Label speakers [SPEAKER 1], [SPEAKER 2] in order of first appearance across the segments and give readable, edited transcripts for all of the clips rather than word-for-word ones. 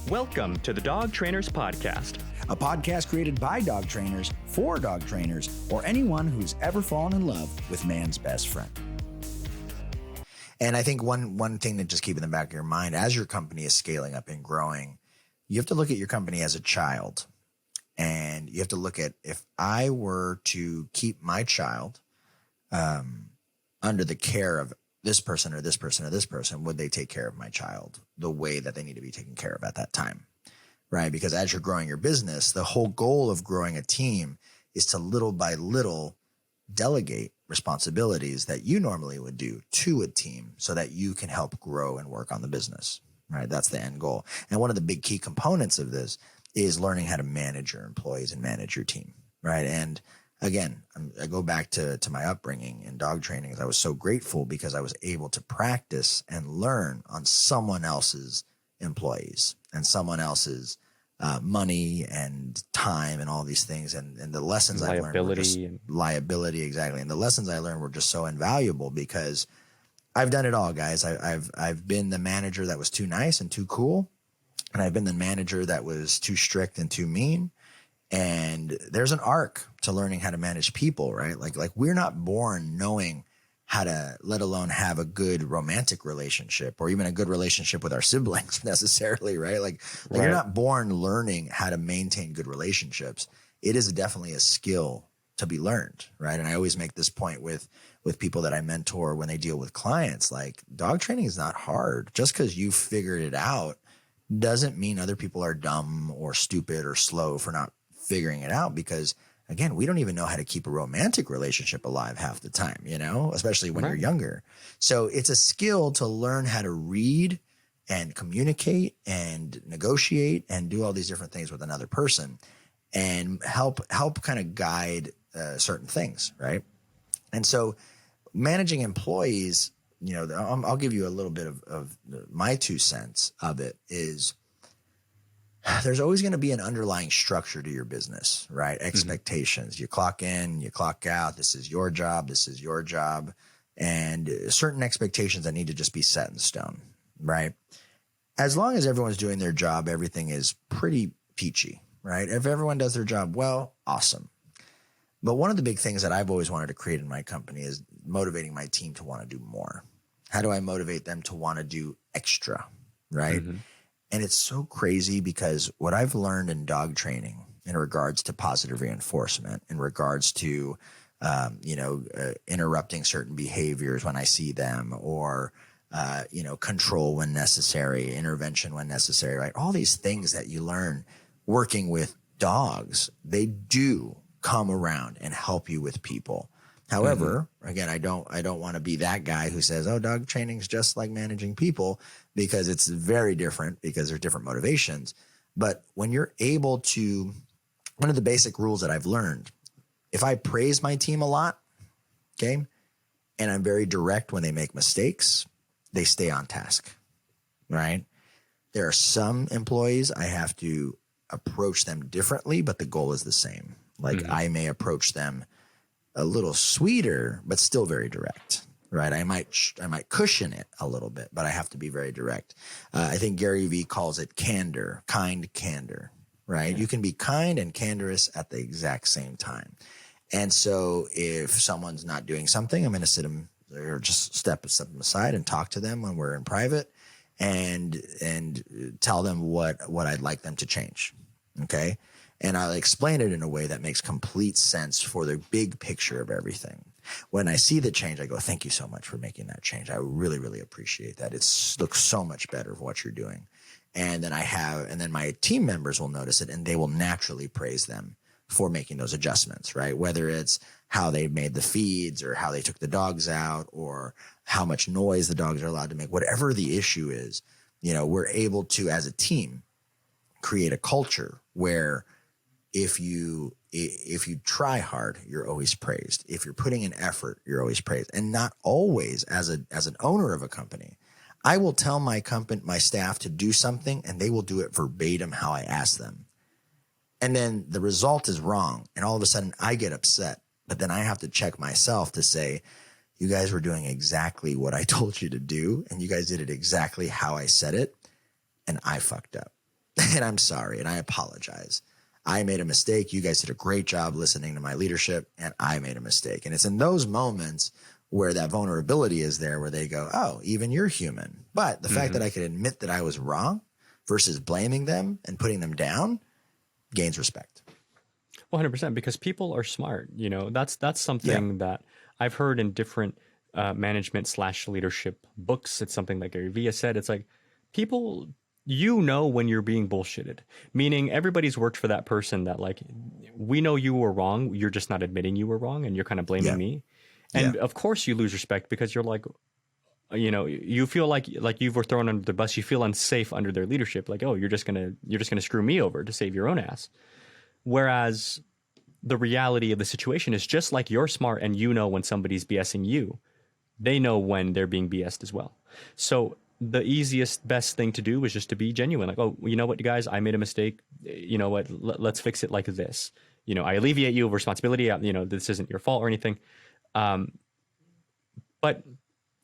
[SPEAKER 1] Welcome to the Dog Trainers Podcast,
[SPEAKER 2] a podcast created by dog trainers for dog trainers or anyone who's ever fallen in love with man's best friend. And I think one thing to just keep in the back of your mind as your company is scaling up and growing, you have to look at your company as a child. And you have to look at, if I were to keep my child under the care of this person or this person or this person, would they take care of my child the way that they need to be taken care of at that time? Right? Because as you're growing your business, the whole goal of growing a team is to little by little delegate responsibilities that you normally would do to a team so that you can help grow and work on the business. Right? That's the end goal. And one of the big key components of this is learning how to manage your employees and manage your team. Right? And again, I go back to my upbringing in dog training. I was so grateful because I was able to practice and learn on someone else's employees and someone else's money and time and all these things. And the lessons I learned were just liability. Exactly. And the lessons I learned were just so invaluable because I've done it all, guys. I've been the manager that was too nice and too cool. And I've been the manager that was too strict and too mean. And there's an arc to learning how to manage people, right? Like we're not born knowing how to, let alone have a good romantic relationship or even a good relationship with our siblings necessarily, right? Like you're not born learning how to maintain good relationships. It is definitely a skill to be learned, right? And I always make this point with people that I mentor when they deal with clients, like dog training is not hard. Just because you figured it out doesn't mean other people are dumb or stupid or slow for not figuring it out, because again, we don't even know how to keep a romantic relationship alive half the time, you know, especially when you're younger. So it's a skill to learn how to read and communicate and negotiate and do all these different things with another person and help kind of guide certain things. Right. And so managing employees, you know, I'll give you a little bit of my 2 cents of it is, there's always going to be an underlying structure to your business, right? Expectations. You clock in, you clock out. This is your job. This is your job. And certain expectations that need to just be set in stone, right? As long as everyone's doing their job, everything is pretty peachy, right? If everyone does their job well, awesome. But one of the big things that I've always wanted to create in my company is motivating my team to want to do more. How do I motivate them to want to do extra, right? And it's so crazy because what I've learned in dog training in regards to positive reinforcement, in regards to, interrupting certain behaviors when I see them or, control when necessary, intervention when necessary, right? All these things that you learn working with dogs, they do come around and help you with people. However, again, I don't want to be that guy who says, oh, dog training is just like managing people, because it's very different because there's different motivations. But when you're able to, one of the basic rules that I've learned, if I praise my team a lot, okay, and I'm very direct when they make mistakes, they stay on task, right? There are some employees I have to approach them differently, but the goal is the same. Like I may approach them a little sweeter, but still very direct, right? I might cushion it a little bit, but I have to be very direct. I think Gary Vee calls it candor, kind candor, right? You can be kind and candorous at the exact same time. And so if someone's not doing something, I'm going to sit them or just step them aside and talk to them when we're in private and tell them what I'd like them to change. Okay. And I'll explain it in a way that makes complete sense for the big picture of everything. When I see the change, I go, thank you so much for making that change. I really, really appreciate that. It looks so much better for what you're doing. And then my team members will notice it and they will naturally praise them for making those adjustments, right? Whether it's how they made the feeds or how they took the dogs out or how much noise the dogs are allowed to make, whatever the issue is, we're able to, as a team, create a culture where if you try hard, you're always praised. If you're putting in effort, you're always praised. And not always as an owner of a company. I will tell my staff to do something and they will do it verbatim how I ask them. And then the result is wrong. And all of a sudden I get upset, but then I have to check myself to say, you guys were doing exactly what I told you to do. And you guys did it exactly how I said it. And I fucked up. and I'm sorry, and I apologize. I made a mistake. You guys did a great job listening to my leadership, and I made a mistake. And it's in those moments where that vulnerability is there, where they go, oh, even you're human. But the fact that I could admit that I was wrong versus blaming them and putting them down gains respect.
[SPEAKER 1] 100%, because people are smart. You know, that's something that I've heard in different management/leadership books. It's something like Gary Vee has said. It's like people, you know, when you're being bullshitted, meaning everybody's worked for that person that like, we know you were wrong. You're just not admitting you were wrong, and you're kind of blaming me. And of course you lose respect because you're like, you know, you feel like you were thrown under the bus. You feel unsafe under their leadership. Like, oh, you're just gonna screw me over to save your own ass. Whereas the reality of the situation is just like you're smart and you know when somebody's BSing you, they know when they're being BS'd as well. So the easiest, best thing to do is just to be genuine. Like, oh, you know what, guys, I made a mistake. You know what, let's fix it like this. You know, I alleviate you of responsibility. You know, this isn't your fault or anything. But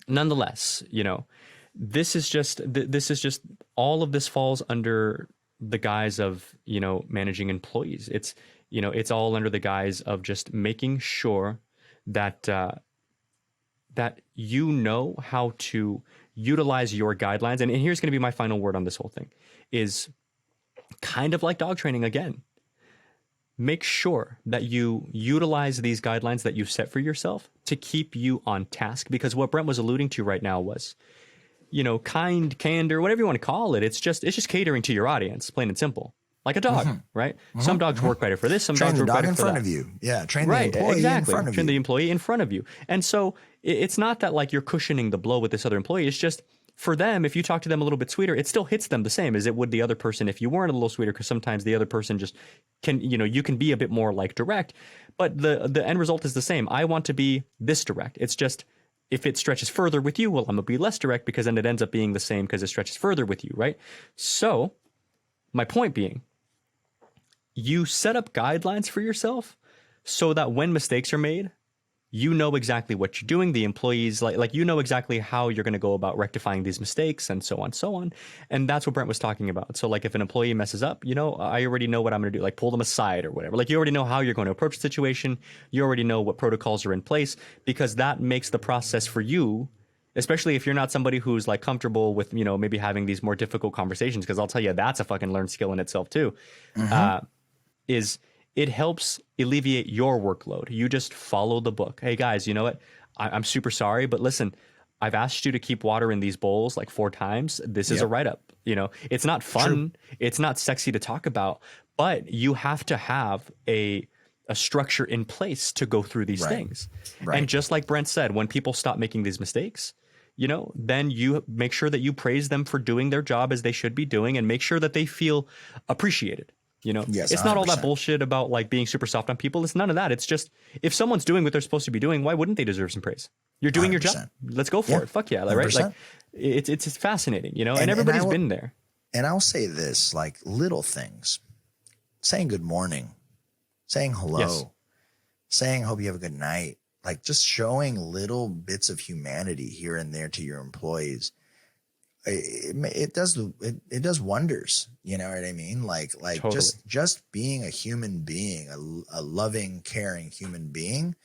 [SPEAKER 1] nonetheless, you know, this is just all of this falls under the guise of, you know, managing employees. It's, you know, it's all under the guise of just making sure that that you know how to utilize your guidelines. And here's going to be my final word on this whole thing, is kind of like dog training again. Make sure that you utilize these guidelines that you've set for yourself to keep you on task. Because what Brent was alluding to right now was, you know, candor, whatever you want to call it. It's just catering to your audience, plain and simple. Like a dog, right? Some dogs work better for this. Some dogs work better for that. Train the dog in front of you. Yeah. Train the employee in front of you. Train the employee in front of you. And so it's not that like you're cushioning the blow with this other employee. It's just for them, if you talk to them a little bit sweeter, it still hits them the same as it would the other person if you weren't a little sweeter, because sometimes the other person just can, you know, you can be a bit more like direct, but the end result is the same. I want to be this direct. It's just, if it stretches further with you, well, I'm going to be less direct, because then it ends up being the same because it stretches further with you, right? So my point being, you set up guidelines for yourself so that when mistakes are made, you know exactly what you're doing. The employees, like you know exactly how you're going to go about rectifying these mistakes, and so on, so on. And that's what Brent was talking about. So like if an employee messes up, you know, I already know what I'm going to do, like pull them aside or whatever. Like you already know how you're going to approach the situation. You already know what protocols are in place, because that makes the process for you, especially if you're not somebody who's like comfortable with, you know, maybe having these more difficult conversations. Because I'll tell you, that's a fucking learned skill in itself too. Is it helps alleviate your workload. You just follow the book. Hey guys, you know what? I'm super sorry, but listen, I've asked you to keep water in these bowls like 4 times. This is a write-up. You know, it's not fun. True. It's not sexy to talk about, but you have to have a structure in place to go through these things. Right. And just like Brent said, when people stop making these mistakes, you know, then you make sure that you praise them for doing their job as they should be doing, and make sure that they feel appreciated. You know, it's not 100%. All that bullshit about like being super soft on people. It's none of that. It's just, if someone's doing what they're supposed to be doing, why wouldn't they deserve some praise? You're doing 100%. Your job. Let's go for it. Fuck yeah. Right. Like it's fascinating, you know, and everybody's been there. And
[SPEAKER 2] I'll say this, like little things, saying good morning, saying hello, saying, hope you have a good night. Like just showing little bits of humanity here and there to your employees. It does wonders. You know what I mean? Like totally. just being a human being, a loving, caring human being,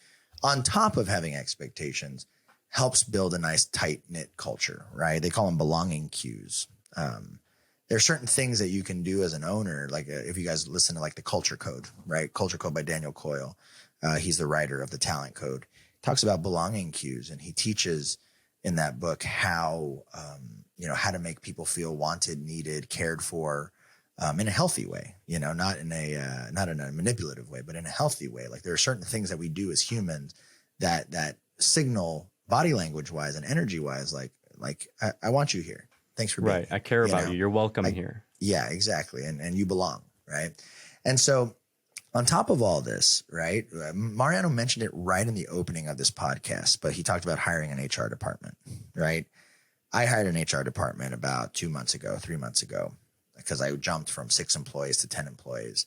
[SPEAKER 2] on top of having expectations, helps build a nice tight knit culture, right? They call them belonging cues. There are certain things that you can do as an owner. Like if you guys listen to like the Culture Code, right? Culture Code by Daniel Coyle. He's the writer of the Talent Code. Talks about belonging cues, and he teaches in that book how, you know, how to make people feel wanted, needed, cared for, in a healthy way, you know, not in a manipulative way, but in a healthy way. Like there are certain things that we do as humans that signal body language wise and energy wise, like I want you here. Thanks for being here.
[SPEAKER 1] I care about you. You're welcome here.
[SPEAKER 2] Yeah, exactly. And you belong. Right. And so on top of all this, right, Mariano mentioned it right in the opening of this podcast, but he talked about hiring an HR department, right? I hired an HR department about 3 months ago, because I jumped from 6 employees to 10 employees,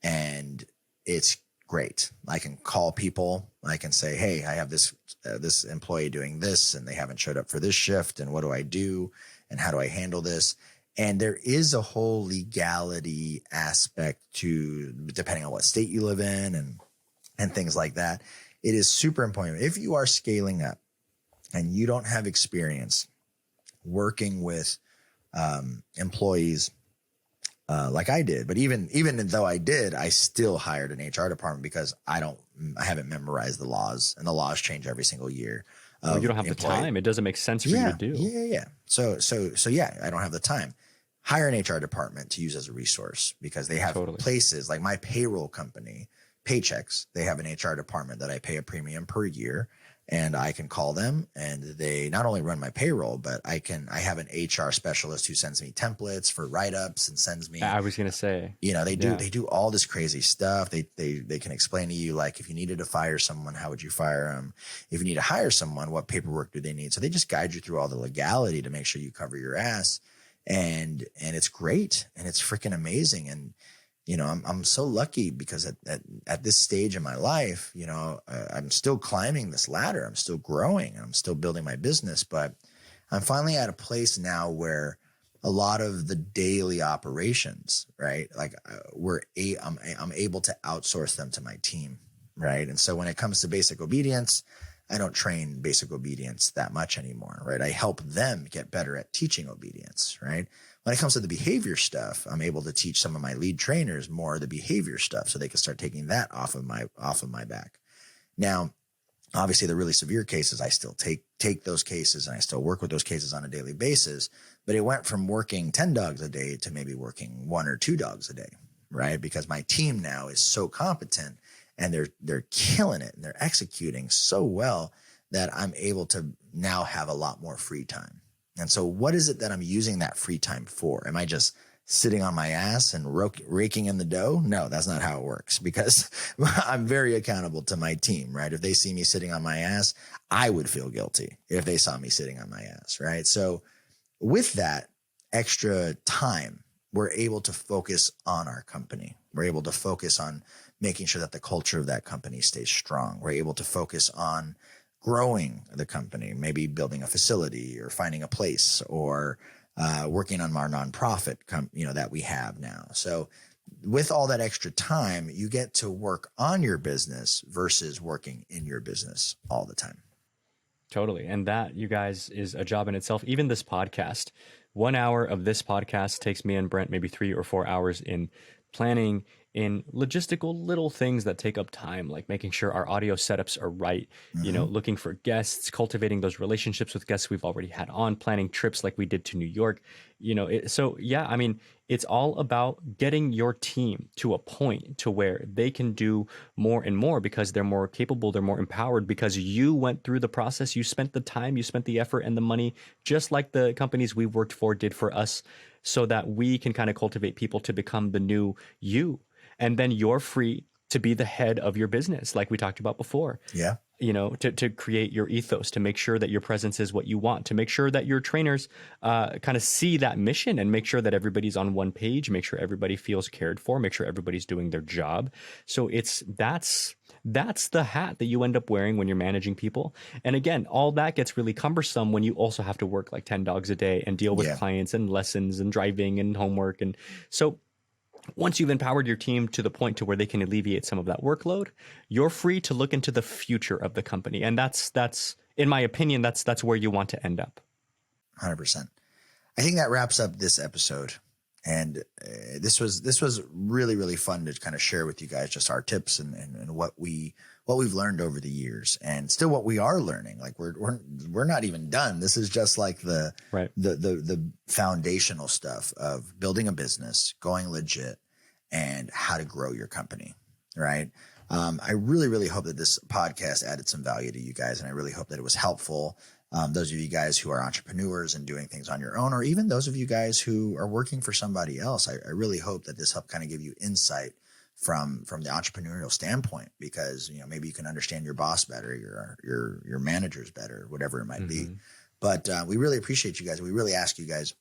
[SPEAKER 2] and it's great. I can call people. I can say, hey, I have this employee doing this, and they haven't showed up for this shift, and what do I do, and how do I handle this? And there is a whole legality aspect to, depending on what state you live in and things like that. It is super important. If you are scaling up and you don't have experience working with employees like I did, but even though I did, I still hired an HR department because I haven't memorized the laws, and the laws change every single year.
[SPEAKER 1] Well, you don't have the time. It doesn't make sense for you to do.
[SPEAKER 2] Yeah. So yeah, I don't have the time. Hire an HR department to use as a resource because they have places like my payroll company, Paychecks. They have an HR department that I pay a premium per year, and I can call them, and they not only run my payroll, but I have an HR specialist who sends me templates for write-ups and sends me.
[SPEAKER 1] I was going to say,
[SPEAKER 2] they do all this crazy stuff. They can explain to you, like, if you needed to fire someone, how would you fire them? If you need to hire someone, what paperwork do they need? So they just guide you through all the legality to make sure you cover your ass. And it's great, and it's freaking amazing. And, I'm so lucky because at this stage in my life, I'm still climbing this ladder. I'm still growing. I'm still building my business, but I'm finally at a place now where a lot of the daily operations, right? Like I'm able to outsource them to my team, right? And so when it comes to basic obedience, I don't train basic obedience that much anymore, right? I help them get better at teaching obedience, right? When it comes to the behavior stuff, I'm able to teach some of my lead trainers more of the behavior stuff so they can start taking that off of my back. Now, obviously the really severe cases, I still take those cases, and I still work with those cases on a daily basis, but it went from working 10 dogs a day to maybe working 1 or 2 dogs a day, right? Because my team now is so competent, and they're killing it, and they're executing so well that I'm able to now have a lot more free time. And so what is it that I'm using that free time for? Am I just sitting on my ass and raking in the dough? No, that's not how it works, because I'm very accountable to my team, right? If they see me sitting on my ass, I would feel guilty if they saw me sitting on my ass, right? So with that extra time, we're able to focus on our company. We're able to focus on making sure that the culture of that company stays strong. We're able to focus on growing the company, maybe building a facility or finding a place, or working on our nonprofit, that we have now. So with all that extra time, you get to work on your business versus working in your business all the time.
[SPEAKER 1] Totally. And that, you guys, is a job in itself. Even this podcast, 1 hour of this podcast takes me and Brent maybe 3 or 4 hours in planning, in logistical little things that take up time, like making sure our audio setups are right, looking for guests, cultivating those relationships with guests we've already had on, planning trips like we did to New York, it's all about getting your team to a point to where they can do more and more because they're more capable, they're more empowered, because you went through the process, you spent the time, you spent the effort and the money, just like the companies we worked for did for us, so that we can kind of cultivate people to become the new you. And then you're free to be the head of your business, like we talked about before.
[SPEAKER 2] Yeah.
[SPEAKER 1] To create your ethos, to make sure that your presence is what you want, to make sure that your trainers kind of see that mission and make sure that everybody's on one page, make sure everybody feels cared for, make sure everybody's doing their job. So that's the hat that you end up wearing when you're managing people. And again, all that gets really cumbersome when you also have to work like 10 dogs a day and deal with clients and lessons and driving and homework. And so once you've empowered your team to the point to where they can alleviate some of that workload, you're free to look into the future of the company. And that's in my opinion, that's where you want to end up.
[SPEAKER 2] 100%. I think that wraps up this episode. And this was really, really fun to kind of share with you guys just our tips and what we've learned over the years, and still what we are learning. Like we're not even done. This is just like the foundational stuff of building a business, going legit, and how to grow your company. Right. I really, really hope that this podcast added some value to you guys, and I really hope that it was helpful. Those of you guys who are entrepreneurs and doing things on your own, or even those of you guys who are working for somebody else, I really hope that this helped kind of give you insight from the entrepreneurial standpoint, because maybe you can understand your boss better, your managers better, whatever it might be. But we really appreciate you guys. We really ask you guys,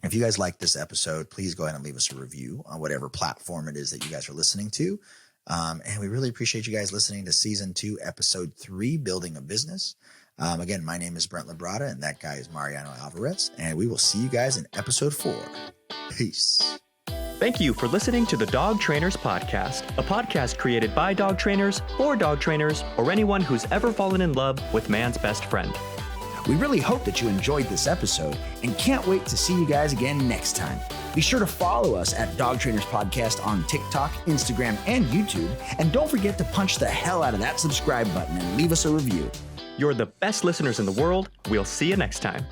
[SPEAKER 2] if you guys like this episode, please go ahead and leave us a review on whatever platform it is that you guys are listening to. And we really appreciate you guys listening to season 2, episode 3, Building a Business. Again, my name is Brent LaBrada, and that guy is Mariano Alvarez, and we will see you guys in episode 4. Peace.
[SPEAKER 1] Thank you for listening to the Dog Trainers Podcast, a podcast created by dog trainers, for dog trainers, or anyone who's ever fallen in love with man's best friend.
[SPEAKER 3] We really hope that you enjoyed this episode and can't wait to see you guys again next time. Be sure to follow us at Dog Trainers Podcast on TikTok, Instagram, and YouTube. And don't forget to punch the hell out of that subscribe button and leave us a review.
[SPEAKER 1] You're the best listeners in the world. We'll see you next time.